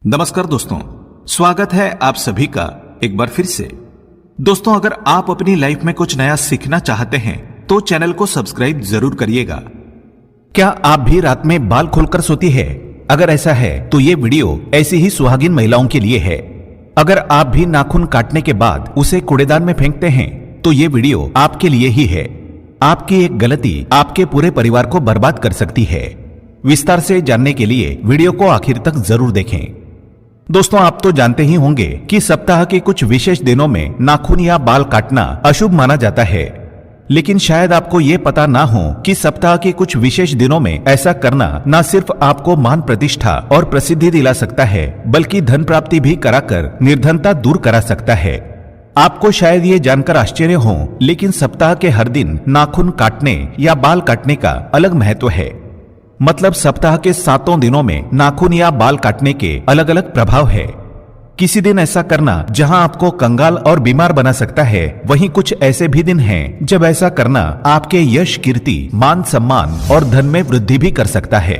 नमस्कार दोस्तों, स्वागत है आप सभी का एक बार फिर से। दोस्तों, अगर आप अपनी लाइफ में कुछ नया सीखना चाहते हैं तो चैनल को सब्सक्राइब जरूर करिएगा। क्या आप भी रात में बाल खोलकर सोती है? अगर ऐसा है तो ये वीडियो ऐसी ही सुहागिन महिलाओं के लिए है। अगर आप भी नाखून काटने के बाद उसे कूड़ेदान में फेंकते हैं तो ये वीडियो आपके लिए ही है। आपकी एक गलती आपके पूरे परिवार को बर्बाद कर सकती है। विस्तार से जानने के लिए वीडियो को आखिर तक जरूर देखें। दोस्तों, आप तो जानते ही होंगे कि सप्ताह के कुछ विशेष दिनों में नाखून या बाल काटना अशुभ माना जाता है, लेकिन शायद आपको ये पता ना हो कि सप्ताह के कुछ विशेष दिनों में ऐसा करना न सिर्फ आपको मान प्रतिष्ठा और प्रसिद्धि दिला सकता है, बल्कि धन प्राप्ति भी कराकर निर्धनता दूर करा सकता है। आपको शायद ये जानकर आश्चर्य हो, लेकिन सप्ताह के हर दिन नाखून काटने या बाल काटने का अलग महत्व है। मतलब सप्ताह के 7 दिनों में नाखून या बाल काटने के अलग अलग प्रभाव है। किसी दिन ऐसा करना जहां आपको कंगाल और बीमार बना सकता है, वहीं कुछ ऐसे भी दिन हैं जब ऐसा करना आपके यश, कीर्ति, मान सम्मान और धन में वृद्धि भी कर सकता है।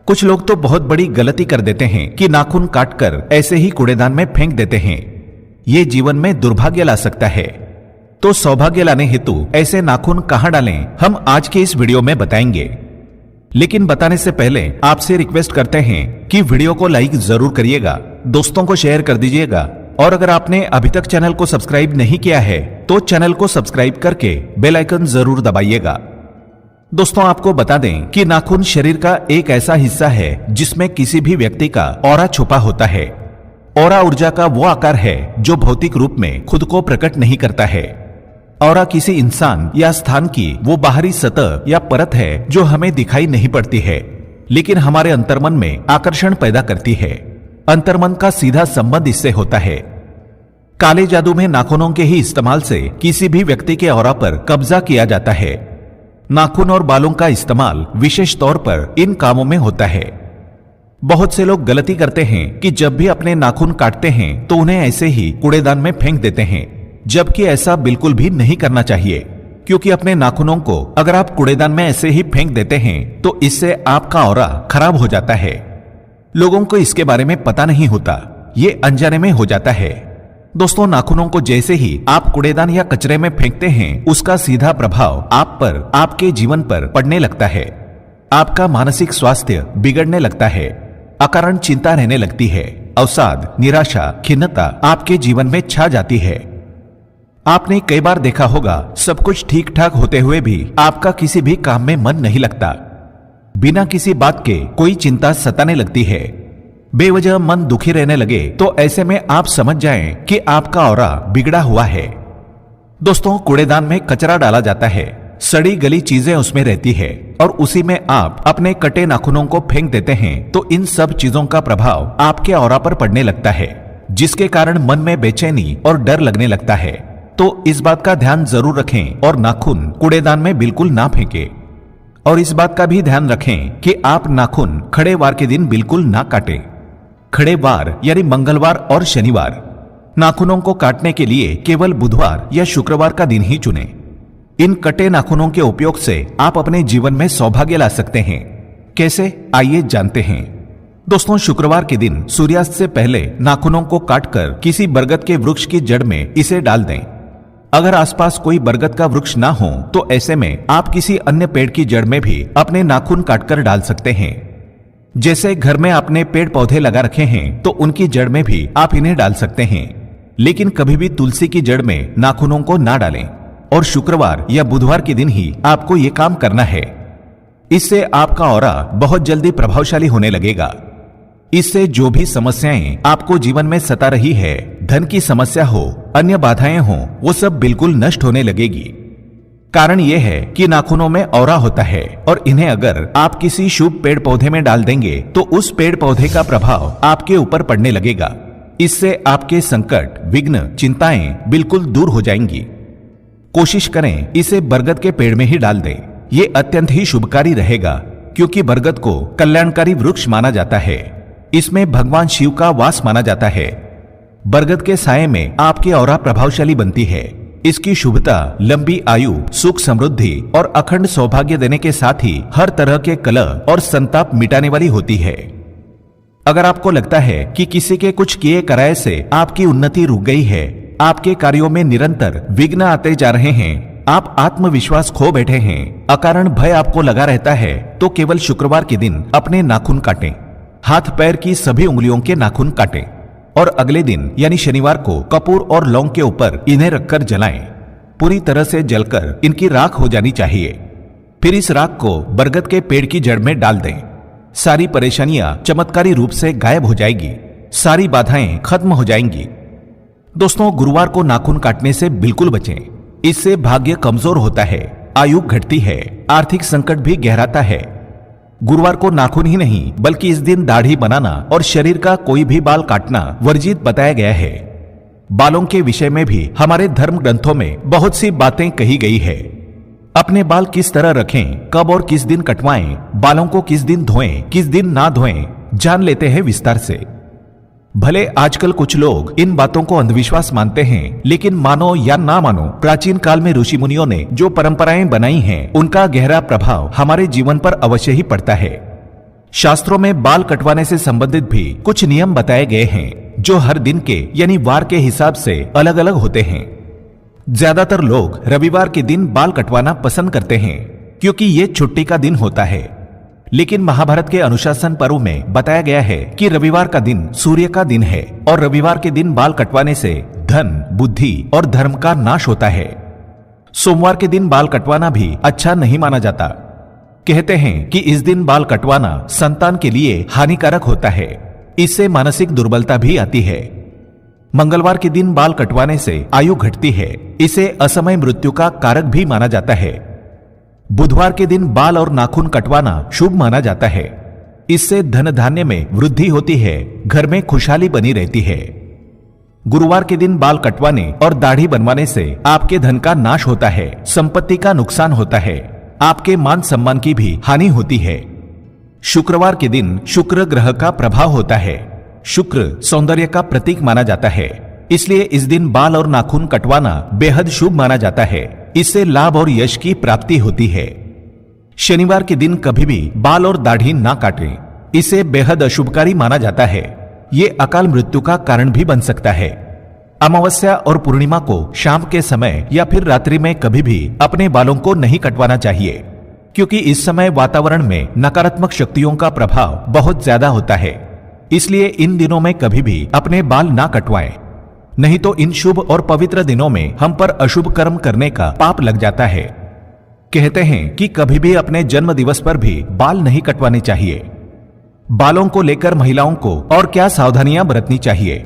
कुछ लोग तो बहुत बड़ी गलती कर देते हैं कि नाखून काटकर ऐसे ही कूड़ेदान में फेंक देते हैं। ये जीवन में दुर्भाग्य ला सकता है। तो सौभाग्य लाने हेतु ऐसे नाखून कहां डालें, हम आज के इस वीडियो में बताएंगे। लेकिन बताने से पहले आपसे रिक्वेस्ट करते हैं कि वीडियो को लाइक जरूर करिएगा, दोस्तों को शेयर कर दीजिएगा, और अगर आपने अभी तक चैनल को सब्सक्राइब नहीं किया है तो चैनल को सब्सक्राइब करके बेल आइकन जरूर दबाइएगा। दोस्तों, आपको बता दें कि नाखून शरीर का एक ऐसा हिस्सा है जिसमें किसी भी व्यक्ति का ऑरा छुपा होता है। ऑरा ऊर्जा का वो आकार है जो भौतिक रूप में खुद को प्रकट नहीं करता है। ऑरा किसी इंसान या स्थान की वो बाहरी सतह या परत है जो हमें दिखाई नहीं पड़ती है, लेकिन हमारे अंतर्मन में आकर्षण पैदा करती है। अंतर्मन का सीधा संबंध इससे होता है। काले जादू में नाखूनों के ही इस्तेमाल से किसी भी व्यक्ति के ऑरा पर कब्जा किया जाता है। नाखून और बालों का इस्तेमाल विशेष तौर पर इन कामों में होता है। बहुत से लोग गलती करते हैं कि जब भी अपने नाखून काटते हैं तो उन्हें ऐसे ही कूड़ेदान में फेंक देते हैं, जबकि ऐसा बिल्कुल भी नहीं करना चाहिए, क्योंकि अपने नाखूनों को अगर आप कूड़ेदान में ऐसे ही फेंक देते हैं तो इससे आपका ऑरा खराब हो जाता है। लोगों को इसके बारे में पता नहीं होता, ये अनजाने में हो जाता है। दोस्तों, नाखूनों को जैसे ही आप कूड़ेदान या कचरे में फेंकते हैं, उसका सीधा प्रभाव आप पर, आपके जीवन पर पड़ने लगता है। आपका मानसिक स्वास्थ्य बिगड़ने लगता है, अकारण चिंता रहने लगती है, अवसाद, निराशा, खिन्नता आपके जीवन में छा जाती है। आपने कई बार देखा होगा, सब कुछ ठीक ठाक होते हुए भी आपका किसी भी काम में मन नहीं लगता। बिना किसी बात के कोई चिंता सताने लगती है, बेवजह मन दुखी रहने लगे तो ऐसे में आप समझ जाएं कि आपका ऑरा बिगड़ा हुआ है। दोस्तों, कूड़ेदान में कचरा डाला जाता है, सड़ी गली चीजें उसमें रहती है और उसी में आप अपने कटे नाखूनों को फेंक देते हैं, तो इन सब चीजों का प्रभाव आपके ऑरा पर पड़ने लगता है, जिसके कारण मन में बेचैनी और डर लगने लगता है। तो इस बात का ध्यान जरूर रखें और नाखून कूड़ेदान में बिल्कुल ना फेंकें। और इस बात का भी ध्यान रखें कि आप नाखून खड़े वार के दिन बिल्कुल ना काटें। खड़े वार यानी मंगलवार और शनिवार। नाखूनों को काटने के लिए केवल बुधवार या शुक्रवार का दिन ही चुनें। इन कटे नाखूनों के उपयोग से आप अपने जीवन में सौभाग्य ला सकते हैं। कैसे, आइए जानते हैं। दोस्तों, शुक्रवार के दिन सूर्यास्त से पहले नाखूनों को काटकर किसी बरगद के वृक्ष की जड़ में इसे डाल दें। अगर आसपास कोई बरगद का वृक्ष ना हो तो ऐसे में आप किसी अन्य पेड़ की जड़ में भी अपने नाखून काटकर डाल सकते हैं। जैसे घर में आपने पेड़ पौधे लगा रखे हैं तो उनकी जड़ में भी आप इन्हें डाल सकते हैं, लेकिन कभी भी तुलसी की जड़ में नाखूनों को ना डालें। और शुक्रवार या बुधवार के दिन ही आपको ये काम करना है। इससे आपका ऑरा बहुत जल्दी प्रभावशाली होने लगेगा। इससे जो भी समस्याएं आपको जीवन में सता रही है, धन की समस्या हो, अन्य बाधाएं हो, वो सब बिल्कुल नष्ट होने लगेगी। कारण यह है कि नाखूनों में ऑरा होता है और इन्हें अगर आप किसी शुभ पेड़ पौधे में डाल देंगे तो उस पेड़ पौधे का प्रभाव आपके ऊपर पड़ने लगेगा। इससे आपके संकट, विघ्न, चिंताएं बिल्कुल दूर हो जाएंगी। कोशिश करें इसे बरगद के पेड़ में ही डाल दें। ये अत्यंत ही शुभकारी रहेगा, क्योंकि बरगद को कल्याणकारी वृक्ष माना जाता है। इसमें भगवान शिव का वास माना जाता है। बरगद के साये में आपकी ऑरा प्रभावशाली बनती है। इसकी शुभता लंबी आयु, सुख, समृद्धि और अखंड सौभाग्य देने के साथ ही हर तरह के कलह और संताप मिटाने वाली होती है। अगर आपको लगता है कि किसी के कुछ किए कराए से आपकी उन्नति रुक गई है, आपके कार्यों में निरंतर विघ्न आते जा रहे हैं, आप आत्मविश्वास खो बैठे हैं, अकारण भय आपको लगा रहता है, तो केवल शुक्रवार के दिन अपने नाखून काटें, हाथ पैर की सभी उंगलियों के नाखून काटें और अगले दिन यानी शनिवार को कपूर और लौंग के ऊपर इन्हें रखकर जलाएं। पूरी तरह से जलकर इनकी राख हो जानी चाहिए। फिर इस राख को बरगद के पेड़ की जड़ में डाल दें। सारी परेशानियां चमत्कारी रूप से गायब हो जाएगी, सारी बाधाएं खत्म हो जाएंगी। दोस्तों, गुरुवार को नाखून काटने से बिल्कुल बचें। इससे भाग्य कमजोर होता है, आयु घटती है, आर्थिक संकट भी गहराता है। गुरुवार को नाखून ही नहीं बल्कि इस दिन दाढ़ी बनाना और शरीर का कोई भी बाल काटना वर्जित बताया गया है। बालों के विषय में भी हमारे धर्म ग्रंथों में बहुत सी बातें कही गई है। अपने बाल किस तरह रखें, कब और किस दिन कटवाएं, बालों को किस दिन धोएं, किस दिन ना धोएं, जान लेते हैं विस्तार से। भले आजकल कुछ लोग इन बातों को अंधविश्वास मानते हैं, लेकिन मानो या ना मानो, प्राचीन काल में ऋषि मुनियों ने जो परंपराएं बनाई हैं, उनका गहरा प्रभाव हमारे जीवन पर अवश्य ही पड़ता है। शास्त्रों में बाल कटवाने से संबंधित भी कुछ नियम बताए गए हैं, जो हर दिन के यानी वार के हिसाब से अलग अलग होते हैं। ज्यादातर लोग रविवार के दिन बाल कटवाना पसंद करते हैं, क्योंकि ये छुट्टी का दिन होता है। लेकिन महाभारत के अनुशासन पर्व में बताया गया है कि रविवार का दिन सूर्य का दिन है और रविवार के दिन बाल कटवाने से धन, बुद्धि और धर्म का नाश होता है। सोमवार के दिन बाल कटवाना भी अच्छा नहीं माना जाता। कहते हैं कि इस दिन बाल कटवाना संतान के लिए हानिकारक होता है, इससे मानसिक दुर्बलता भी आती है। मंगलवार के दिन बाल कटवाने से आयु घटती है, इसे असमय मृत्यु का कारक भी माना जाता है। बुधवार के दिन बाल और नाखून कटवाना शुभ माना जाता है, इससे धन धान्य में वृद्धि होती है, घर में खुशहाली बनी रहती है। गुरुवार के दिन बाल कटवाने और दाढ़ी बनवाने से आपके धन का नाश होता है, संपत्ति का नुकसान होता है, आपके मान सम्मान की भी हानि होती है। शुक्रवार के दिन शुक्र ग्रह का प्रभाव होता है। शुक्र सौंदर्य का प्रतीक माना जाता है, इसलिए इस दिन बाल और नाखून कटवाना बेहद शुभ माना जाता है। इससे लाभ और यश की प्राप्ति होती है। शनिवार के दिन कभी भी बाल और दाढ़ी ना काटें, इसे बेहद अशुभकारी माना जाता है। ये अकाल मृत्यु का कारण भी बन सकता है। अमावस्या और पूर्णिमा को शाम के समय या फिर रात्रि में कभी भी अपने बालों को नहीं कटवाना चाहिए, क्योंकि इस समय वातावरण में नकारात्मक शक्तियों का प्रभाव बहुत ज्यादा होता है। इसलिए इन दिनों में कभी भी अपने बाल ना कटवाएं, नहीं तो इन शुभ और पवित्र दिनों में हम पर अशुभ कर्म करने का पाप लग जाता है। कहते हैं कि कभी भी अपने जन्म दिवस पर भी बाल नहीं कटवाने चाहिए। बालों को लेकर महिलाओं को और क्या सावधानियां बरतनी चाहिए?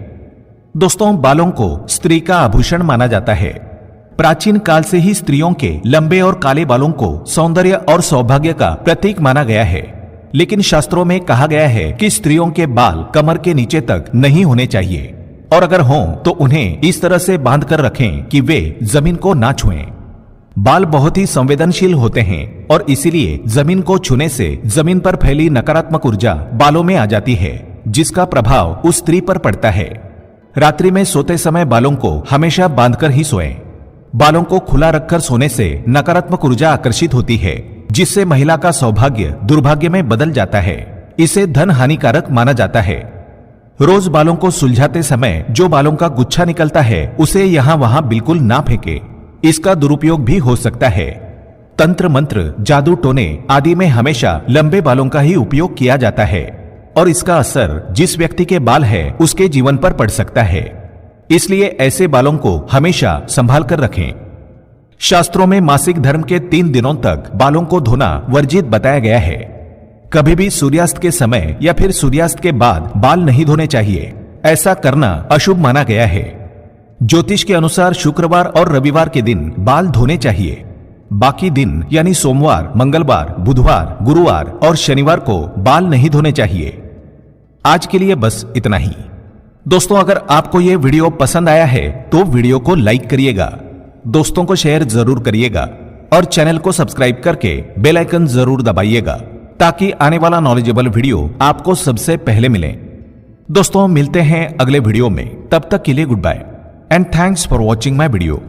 दोस्तों, बालों को स्त्री का आभूषण माना जाता है। प्राचीन काल से ही स्त्रियों के लंबे और काले बालों को सौंदर्य और सौभाग्य का प्रतीक माना गया है। लेकिन शास्त्रों में कहा गया है कि स्त्रियों के बाल कमर के नीचे तक नहीं होने चाहिए, और अगर हों तो उन्हें इस तरह से बांध कर रखें कि वे जमीन को ना छुएं। बाल बहुत ही संवेदनशील होते हैं और इसीलिए जमीन को छूने से जमीन पर फैली नकारात्मक ऊर्जा बालों में आ जाती है, जिसका प्रभाव उस स्त्री पर पड़ता है। रात्रि में सोते समय बालों को हमेशा बांधकर ही सोएं। बालों को खुला रखकर सोने से नकारात्मक ऊर्जा आकर्षित होती है, जिससे महिला का सौभाग्य दुर्भाग्य में बदल जाता है। इसे धन हानिकारक माना जाता है। रोज बालों को सुलझाते समय जो बालों का गुच्छा निकलता है, उसे यहाँ वहां बिल्कुल ना फेंके, इसका दुरुपयोग भी हो सकता है। तंत्र मंत्र, जादू टोने आदि में हमेशा लंबे बालों का ही उपयोग किया जाता है और इसका असर जिस व्यक्ति के बाल है उसके जीवन पर पड़ सकता है। इसलिए ऐसे बालों को हमेशा संभाल कर रखें। शास्त्रों में मासिक धर्म के 3 दिनों तक बालों को धोना वर्जित बताया गया है। कभी भी सूर्यास्त के समय या फिर सूर्यास्त के बाद बाल नहीं धोने चाहिए, ऐसा करना अशुभ माना गया है। ज्योतिष के अनुसार शुक्रवार और रविवार के दिन बाल धोने चाहिए। बाकी दिन यानी सोमवार, मंगलवार, बुधवार, गुरुवार और शनिवार को बाल नहीं धोने चाहिए। आज के लिए बस इतना ही। दोस्तों, अगर आपको यह वीडियो पसंद आया है तो वीडियो को लाइक करिएगा, दोस्तों को शेयर जरूर करिएगा और चैनल को सब्सक्राइब करके बेल आइकन जरूर दबाइएगा, ताकि आने वाला नॉलेजेबल वीडियो आपको सबसे पहले मिले। दोस्तों, मिलते हैं अगले वीडियो में। तब तक के लिए goodbye and thanks for watching my video.